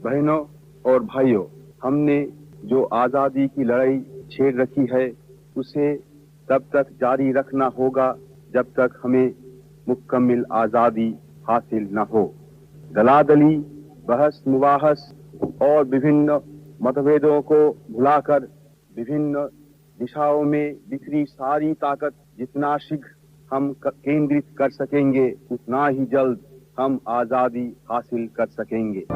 बहनों और भाइयों, हमने जो आजादी की लड़ाई छेड़ रखी है उसे तब तक जारी रखना होगा जब तक हमें मुकम्मल आजादी हासिल न हो। दलादली, बहस मुबाहस और विभिन्न मतभेदों को भुलाकर विभिन्न दिशाओं में बिखरी सारी ताकत जितना शीघ्र हम केंद्रित कर सकेंगे उतना ही जल्द हम आजादी हासिल कर सकेंगे।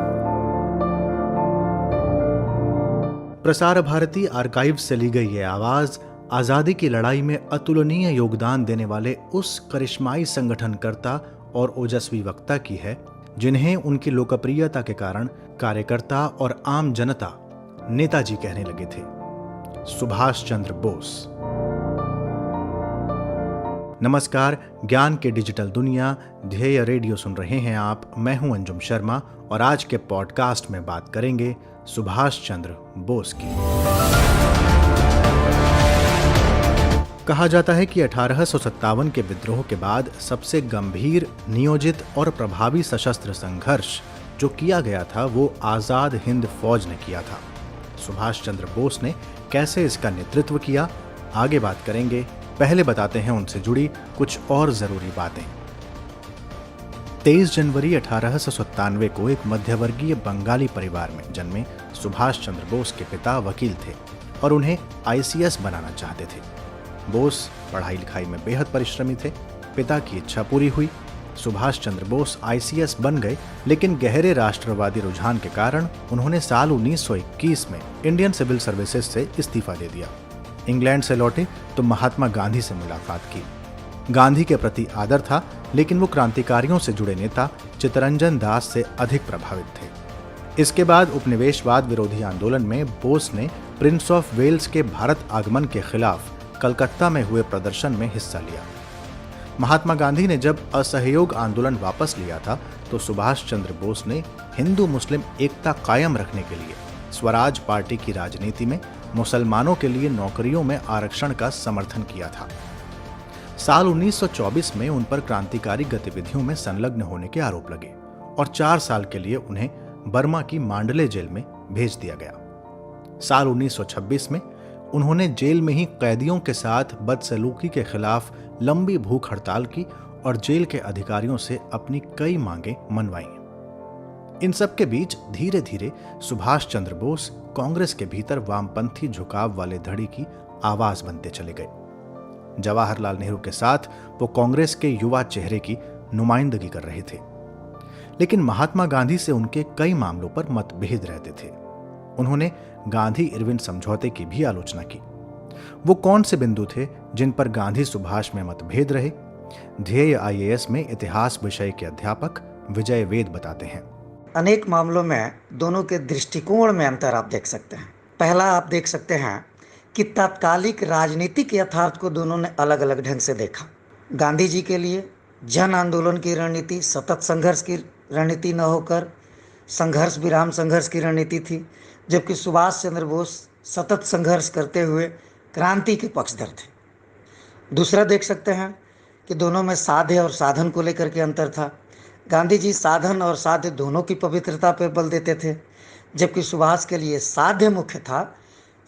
प्रसार भारती आर्काइव से ली गई ये आवाज आजादी की लड़ाई में अतुलनीय योगदान देने वाले उस करिश्माई संगठनकर्ता और ओजस्वी वक्ता की है जिन्हें उनकी लोकप्रियता के कारण कार्यकर्ता और आम जनता नेताजी कहने लगे थे, सुभाष चंद्र बोस। नमस्कार, ज्ञान के डिजिटल दुनिया ध्येय रेडियो सुन रहे हैं आप। मैं हूं अंजुम शर्मा और आज के पॉडकास्ट में बात करेंगे सुभाष चंद्र बोस की। कहा जाता है कि 1857 के विद्रोह के बाद सबसे गंभीर, नियोजित और प्रभावी सशस्त्र संघर्ष जो किया गया था वो आजाद हिंद फौज ने किया था। सुभाष चंद्र बोस ने कैसे इसका नेतृत्व किया, आगे बात करेंगे। पहले बताते हैं उनसे जुड़ी कुछ और जरूरी बातें। 23 जनवरी 1897 को एक मध्यवर्गीय बंगाली परिवार में जन्मे सुभाष चंद्र बोस के पिता वकील थे और उन्हें ICS बनाना चाहते थे। बोस पढ़ाई लिखाई में बेहद परिश्रमी थे। पिता की इच्छा पूरी हुई। सुभाष चंद्र बोस ICS बन गए, लेकिन गहरे राष्ट्रवादी रुझान के कारण उन्होंने साल 1921 में इंडियन सिविल सर्विसेज से इस्तीफा दे दिया। इंग्लैंड से लौटे तो महात्मा गांधी से मुलाकात की। गांधी के प्रति आदर था, लेकिन वो क्रांतिकारियों से जुड़े नेता चित्तरंजन दास से अधिक प्रभावित थे। इसके बाद उपनिवेशवाद विरोधी आंदोलन में बोस ने प्रिंस ऑफ वेल्स के भारत आगमन के खिलाफ कलकत्ता में हुए प्रदर्शन में हिस्सा लिया। महात्मा गांधी ने जब असहयोग आंदोलन वापस लिया था तो सुभाष चंद्र बोस ने हिंदू मुस्लिम एकता कायम रखने के लिए स्वराज पार्टी की राजनीति में मुसलमानों के लिए नौकरियों में आरक्षण का समर्थन किया था। साल 1924 में उन पर क्रांतिकारी गतिविधियों में संलग्न होने के आरोप लगे और 4 साल के लिए उन्हें बर्मा की मांडले जेल में भेज दिया गया। साल 1926 में उन्होंने जेल में ही कैदियों के साथ बदसलूकी के खिलाफ लंबी भूख हड़ताल की और जेल के अधिकारियों से अपनी कई मांगें मनवाईं। इन सब के बीच धीरे धीरे सुभाष चंद्र बोस कांग्रेस के भीतर वामपंथी झुकाव वाले धड़ी की आवाज बनते चले गए। जवाहरलाल नेहरू के साथ वो कांग्रेस के युवा चेहरे की नुमाइंदगी कर रहे थे, लेकिन महात्मा गांधी से उनके कई मामलों पर मतभेद रहते थे। उन्होंने गांधी इरविन समझौते की भी आलोचना की। वो कौन से बिंदु थे जिन पर गांधी सुभाष में मतभेद रहे? ध्येय IAS में इतिहास विषय के अध्यापक विजय वेद बताते हैं। अनेक मामलों में दोनों के दृष्टिकोण में अंतर आप देख सकते हैं। पहला आप देख सकते हैं कि तात्कालिक राजनीतिक यथार्थ को दोनों ने अलग अलग ढंग से देखा। गांधी जी के लिए जन आंदोलन की रणनीति सतत संघर्ष की रणनीति न होकर संघर्ष विराम संघर्ष की रणनीति थी, जबकि सुभाष चंद्र बोस सतत संघर्ष करते हुए क्रांति के पक्षधर थे। दूसरा देख सकते हैं कि दोनों में साध्य और साधन को लेकर के अंतर था। गांधी जी साधन और साध्य दोनों की पवित्रता पर बल देते थे, जबकि सुभाष के लिए साध्य मुख्य था,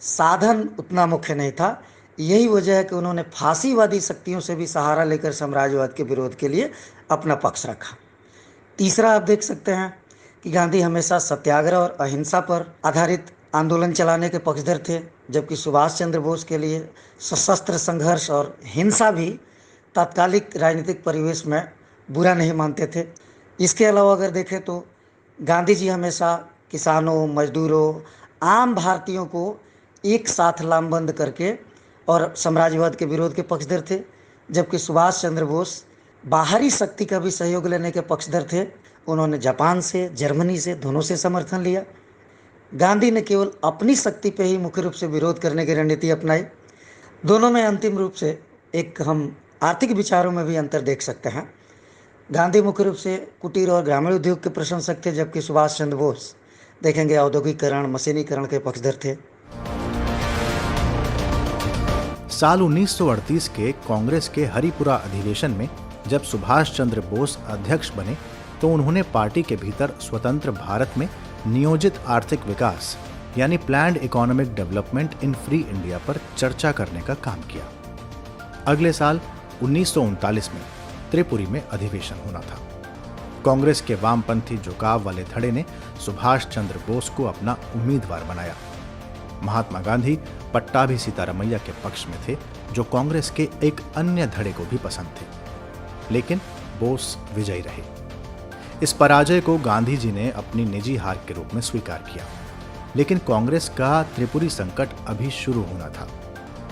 साधन उतना मुख्य नहीं था। यही वजह है कि उन्होंने फांसीवादी शक्तियों से भी सहारा लेकर साम्राज्यवाद के विरोध के लिए अपना पक्ष रखा। तीसरा आप देख सकते हैं कि गांधी हमेशा सत्याग्रह और अहिंसा पर आधारित आंदोलन चलाने के पक्षधर थे, जबकि सुभाष चंद्र बोस के लिए सशस्त्र संघर्ष और हिंसा भी तात्कालिक राजनीतिक परिवेश में बुरा नहीं मानते थे। इसके अलावा अगर देखें तो गांधी जी हमेशा किसानों, मजदूरों, आम भारतीयों को एक साथ लामबंद करके और साम्राज्यवाद के विरोध के पक्षधर थे, जबकि सुभाष चंद्र बोस बाहरी शक्ति का भी सहयोग लेने के पक्षधर थे। उन्होंने जापान से, जर्मनी से, दोनों से समर्थन लिया। गांधी ने केवल अपनी शक्ति पे ही मुख्य रूप से विरोध करने की रणनीति अपनाई। दोनों में अंतिम रूप से एक हम आर्थिक विचारों में भी अंतर देख सकते हैं। गांधी मुख्य रूप से कुटीर और ग्रामीण उद्योग के प्रशंसक थे, जबकि सुभाष चंद्र बोस देखेंगे औद्योगिकरण, मशीनीकरण के पक्षधर थे। साल 1938 के कांग्रेस के हरिपुरा अधिवेशन में जब सुभाष चंद्र बोस अध्यक्ष बने तो उन्होंने पार्टी के भीतर स्वतंत्र भारत में नियोजित आर्थिक विकास यानी planned economic development in free India पर चर्चा करने का काम किया। अगले साल 1939 में त्रिपुरी में अधिवेशन होना था। कांग्रेस के वामपंथी झुकाव वाले धड़े ने सुभाष चंद्र बोस को अपना उम्मीदवार बनाया। महात्मा गांधी पट्टाभी सीतारमैया के पक्ष में थे, जो कांग्रेस के एक अन्य धड़े को भी पसंद थे, लेकिन बोस विजयी रहे। इस पराजय को गांधी जी ने अपनी निजी हार के रूप में स्वीकार किया, लेकिन कांग्रेस का त्रिपुरी संकट अभी शुरू होना था।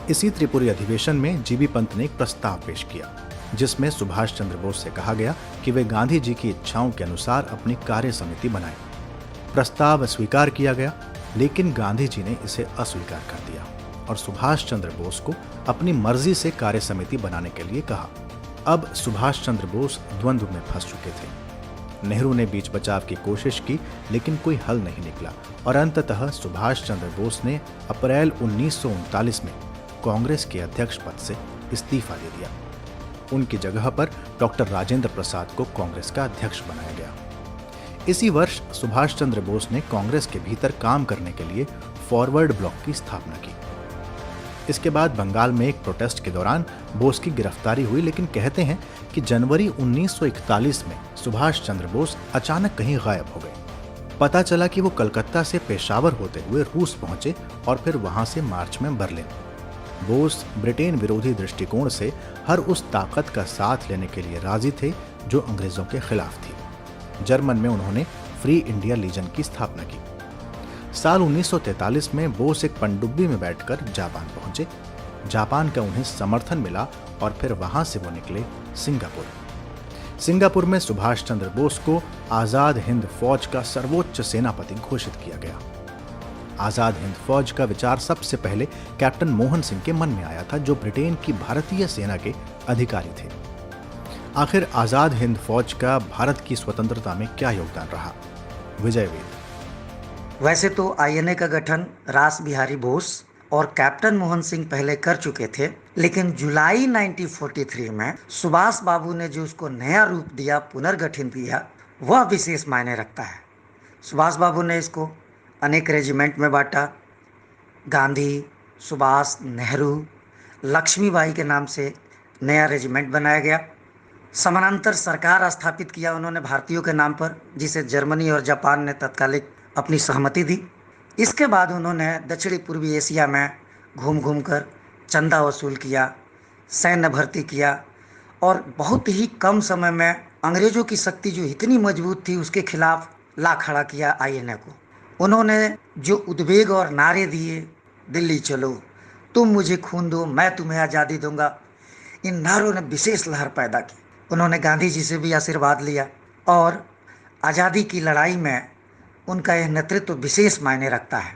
इसी त्रिपुरी अधिवेशन में जीबी पंत ने एक प्रस्ताव पेश किया, जिसमें सुभाष चंद्र बोस से कहा गया कि वे गांधी जी की इच्छाओं के अनुसार अपनी कार्य समिति बनाएं। प्रस्ताव स्वीकार किया गया, लेकिन गांधी जी ने इसे अस्वीकार कर दिया और सुभाष चंद्र बोस को अपनी मर्जी से कार्य समिति बनाने के लिए कहा। अब सुभाष चंद्र बोस द्वंद्व में फंस चुके थे। नेहरू ने बीच बचाव की कोशिश की, लेकिन कोई हल नहीं निकला और अंततः सुभाष चंद्र बोस ने अप्रैल 1939 में कांग्रेस के अध्यक्ष पद से इस्तीफा दे दिया। उनकी जगह पर डॉक्टर राजेंद्र प्रसाद को कांग्रेस का अध्यक्ष बनाया गया। इसी वर्ष सुभाष चंद्र बोस ने कांग्रेस के भीतर काम करने के लिए फॉरवर्ड ब्लॉक की स्थापना की। इसके बाद बंगाल में एक प्रोटेस्ट के दौरान बोस की गिरफ्तारी हुई, लेकिन कहते हैं कि जनवरी 1941 में सुभाष चंद्र बोस अचानक कहीं गायब हो गए। पता चला कि वो कलकत्ता से पेशावर होते हुए रूस पहुंचे और फिर वहां से मार्च में बर्लिन। बोस ब्रिटेन विरोधी दृष्टिकोण से हर उस ताकत का साथ लेने के लिए राजी थे जो अंग्रेजों के खिलाफ थी। जर्मन में उन्होंने फ्री इंडिया लीजन की स्थापना की। साल 1943 में बोस एक पनडुब्बी में बैठकर जापान पहुंचे। जापान का उन्हें समर्थन मिला और फिर वहां से वो निकले सिंगापुर में सुभाष चंद्र बोस को आजाद हिंद फौज का सर्वोच्च सेनापति घोषित किया गया। आजाद हिंद फौज का विचार सबसे पहले कैप्टन मोहन सिंह के मन में आया था, जो ब्रिटेन की भारतीय सेना के अधिकारी थे। आखिर आजाद हिंद फौज का भारत की स्वतंत्रता में क्या योगदान रहा? विजय वेद। वैसे तो आईएनए का गठन रास बिहारी बोस और कैप्टन मोहन सिंह पहले कर चुके थे, लेकिन जुलाई 1943 में सुभाष बाबू ने जो उसको नया रूप दिया, पुनर्गठन किया, वह विशेष मायने रखता है। सुभाष बाबू ने इसको अनेक रेजिमेंट में बांटा। गांधी, सुभाष, नेहरू, लक्ष्मीबाई के नाम से नया रेजिमेंट बनाया गया। समानांतर सरकार स्थापित किया उन्होंने भारतीयों के नाम पर, जिसे जर्मनी और जापान ने तत्कालिक अपनी सहमति दी। इसके बाद उन्होंने दक्षिणी पूर्वी एशिया में घूम घूम कर चंदा वसूल किया, सैन्य भर्ती किया और बहुत ही कम समय में अंग्रेजों की शक्ति जो इतनी मजबूत थी उसके खिलाफ ला खड़ा किया आईएनए को। उन्होंने जो उद्वेग और नारे दिए, दिल्ली चलो, तुम मुझे खून दो, मैं तुम्हें आज़ादी दूंगा, इन नारों ने विशेष लहर पैदा की। उन्होंने गांधी जी से भी आशीर्वाद लिया और आज़ादी की लड़ाई में उनका यह नेतृत्व विशेष मायने रखता है।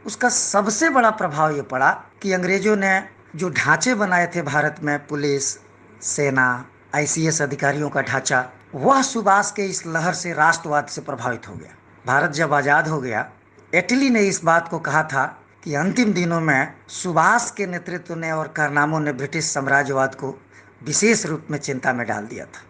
उसका सबसे बड़ा प्रभाव ये पड़ा कि अंग्रेजों ने जो ढांचे बनाए थे भारत में, पुलिस, सेना, आईसीएस अधिकारियों का ढांचा, वह सुभाष के इस लहर से, राष्ट्रवाद से प्रभावित हो गया। भारत जब आज़ाद हो गया, एटली ने इस बात को कहा था कि अंतिम दिनों में सुभाष के नेतृत्व ने और कारनामों ने ब्रिटिश साम्राज्यवाद को विशेष रूप में चिंता में डाल दिया था।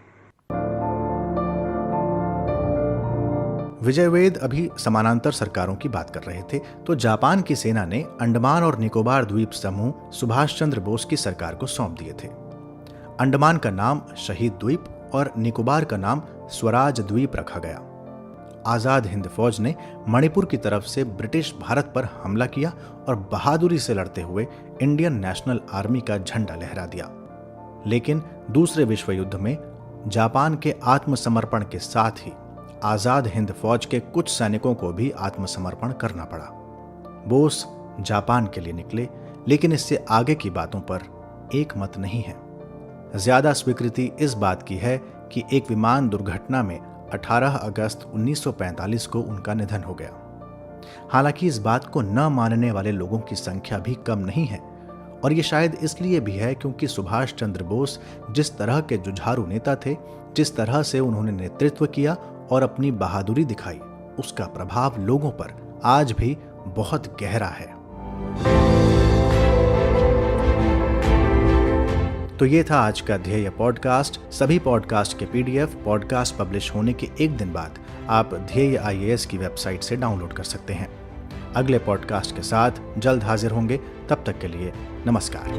विजय वेद अभी समानांतर सरकारों की बात कर रहे थे, तो जापान की सेना ने अंडमान और निकोबार द्वीप समूह सुभाष चंद्र बोस की सरकार को सौंप दिए थे। अंडमान का नाम शहीद द्वीप और निकोबार का नाम स्वराज द्वीप रखा गया। आजाद हिंद फौज ने मणिपुर की तरफ से ब्रिटिश भारत पर हमला किया और बहादुरी से लड़ते हुए इंडियन नेशनल आर्मी का झंडा लहरा दिया। लेकिन दूसरे विश्व युद्ध में जापान के आत्मसमर्पण के साथ ही आजाद हिंद फौज के कुछ सैनिकों को भी आत्मसमर्पण करना पड़ा। बोस जापान के लिए निकले, लेकिन इससे आगे की बातों पर एक मत नहीं है। ज्यादा स्वीकृति इस बात की है कि एक विमान दुर्घटना में 18 अगस्त 1945 को उनका निधन हो गया। हालांकि इस बात को न मानने वाले लोगों की संख्या भी कम नहीं है, और ये शायद इसलिए भी है क्योंकि सुभाष चंद्र बोस जिस तरह के जुझारू नेता थे, जिस तरह से उन्होंने नेतृत्व किया और अपनी बहादुरी दिखाई, उसका प्रभाव लोगों पर आज भी बहुत गहरा है। तो ये था आज का ध्येय पॉडकास्ट। सभी पॉडकास्ट के पीडीएफ पॉडकास्ट पब्लिश होने के एक दिन बाद आप ध्येय IAS की वेबसाइट से डाउनलोड कर सकते हैं। अगले पॉडकास्ट के साथ जल्द हाजिर होंगे। तब तक के लिए नमस्कार।